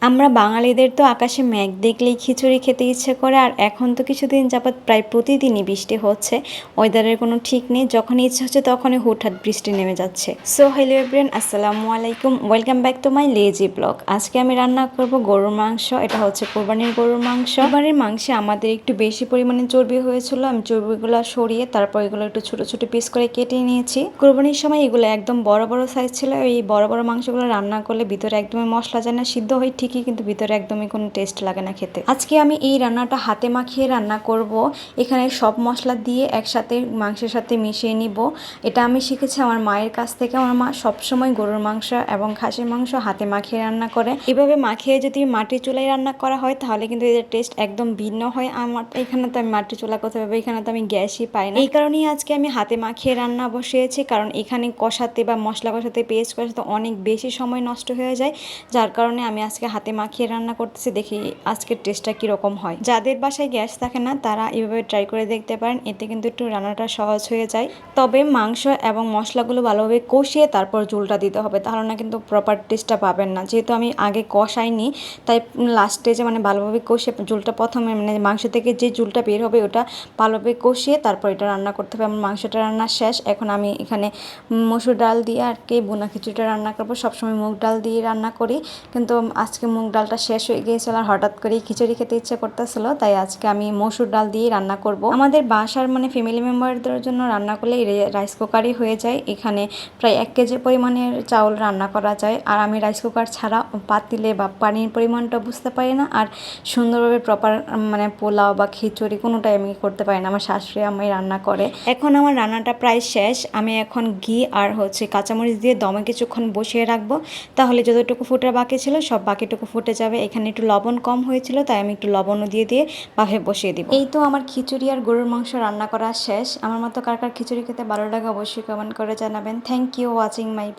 আমরা বাঙালিদের তো আকাশে মেঘ দেখলেই খিচুড়ি খেতে ইচ্ছে করে, আর এখন তো কিছুদিন যাবৎ প্রায় প্রতিদিনই বৃষ্টি হচ্ছে। ওয়েদারের কোনো ঠিক নেই, যখনই ইচ্ছে হচ্ছে তখনই হুটহাট বৃষ্টি নেমে যাচ্ছে। সো হ্যালো এভরিওয়ান, আসসালামু আলাইকুম, welcome back to my lazy blog. আজকে আমি রান্না করব গরুর মাংস। এটা হচ্ছে কোরবানির গরুর মাংস। কোরবানির মাংসে আমাদের একটু বেশি পরিমাণে চর্বি হয়েছিল। আমি চর্বিগুলো সরিয়ে তারপর এগুলো একটু ছোট ছোট পিস করে কেটে নিয়েছি। কোরবানির সময় এগুলো একদম বড় বড় সাইজ ছিল। এই বড় বড় মাংসগুলো রান্না করলে ভিতরে একদমই মশলা যায় না, সিদ্ধ হয় ঠিকই কিন্তু ভিতরে একদমই কোনো টেস্ট লাগে না খেতে। আজকে আমি এই রান্নাটা হাতে মাখিয়ে রান্না করব। এখানে সব মশলা দিয়ে একসাথে মাংসের সাথে মিশিয়ে নিব। এটা আমি শিখেছি আমার মায়ের কাছ থেকে। আমার মা সবসময় গরুর মাংস এবং খাসির মাংস হাতে মাখিয়ে রান্না করে। এভাবে মাখিয়ে যদি মাটির চুলায় রান্না করা হয় তাহলে কিন্তু এদের টেস্ট একদম ভিন্ন হয়। আমার এখানে তো আমি মাটির চুলা কোথায় পাবো, এখানে তো আমি গ্যাসই পাই না। এই কারণেই আজকে আমি হাতে মাখিয়ে রান্না বসিয়েছি, কারণ এখানে কষাতে বা মশলা কষাতে পেস্ট কষাতে অনেক বেশি সময় নষ্ট হয়ে যায়। যার কারণে আমি আজকে হাতে মাখিয়ে রান্না করতেছি, দেখি আজকের টেস্টটা কীরকম হয়। যাদের বাসায় গ্যাস থাকে না তারা এভাবে ট্রাই করে দেখতে পারেন, এতে কিন্তু একটু রান্নাটা সহজ হয়ে যায়। তবে মাংস এবং মশলাগুলো ভালোভাবে কষিয়ে তারপর ঝোলটা দিতে হবে, তাহলে না কিন্তু প্রপার টেস্টটা পাবেন না। যেহেতু আমি আগে কষাইনি তাই লাস্টে যে ভালোভাবে কষিয়ে ঝোলটা প্রথমে মাংস থেকে যে ঝোলটা বের হবে ওটা ভালোভাবে কষিয়ে তারপর এটা রান্না করতে হবে। আমার মাংসটা রান্না শেষ। এখন আমি এখানে মসুর ডাল দিয়ে আর কি বোনা খিচুড়িটা রান্না করবো। সবসময় মুগ ডাল দিয়ে রান্না করি, কিন্তু আজকে মুগ ডালটা শেষ হয়ে গিয়েছিল আর হঠাৎ করেই খিচুড়ি খেতে ইচ্ছে করতেছিল, তাই আজকে আমি মসুর ডাল দিয়ে রান্না করব। আমাদের বাসার ফ্যামিলি মেম্বারদের জন্য রান্না করলে রাইস কুকারই হয়ে যায়। এখানে প্রায় 1 কেজি পরিমাণের চাউল রান্না করা যায়। আর আমি রাইস কুকার ছাড়া পাতিলে বা পানির পরিমাণটা বুঝতে পারি না, আর সুন্দরভাবে প্রপার পোলাও বা খিচুড়ি কোনোটাই আমি করতে পারি না। আমার শাশুড়ি আমি রান্না করে। এখন আমার রান্নাটা প্রায় শেষ। আমি এখন ঘি আর কাঁচামরিচ দিয়ে দমে কিছুক্ষণ বসিয়ে রাখবো, তাহলে যতটুকু ফুটার বাকি ছিল সব বাকিটুকু ফুটে যাবে। এখানে একটু লবণ কম হয়েছিল তাই আমি একটু লবণও দিয়ে ভাপে বসিয়ে দিব। এই তো আমার খিচুড়ি আর গরুর মাংস রান্না করা শেষ। আমার মতো কার কার খিচুড়ি খেতে ভালো লাগে অবশ্যই কমেন্ট করে জানাবেন। Thank you watching my video.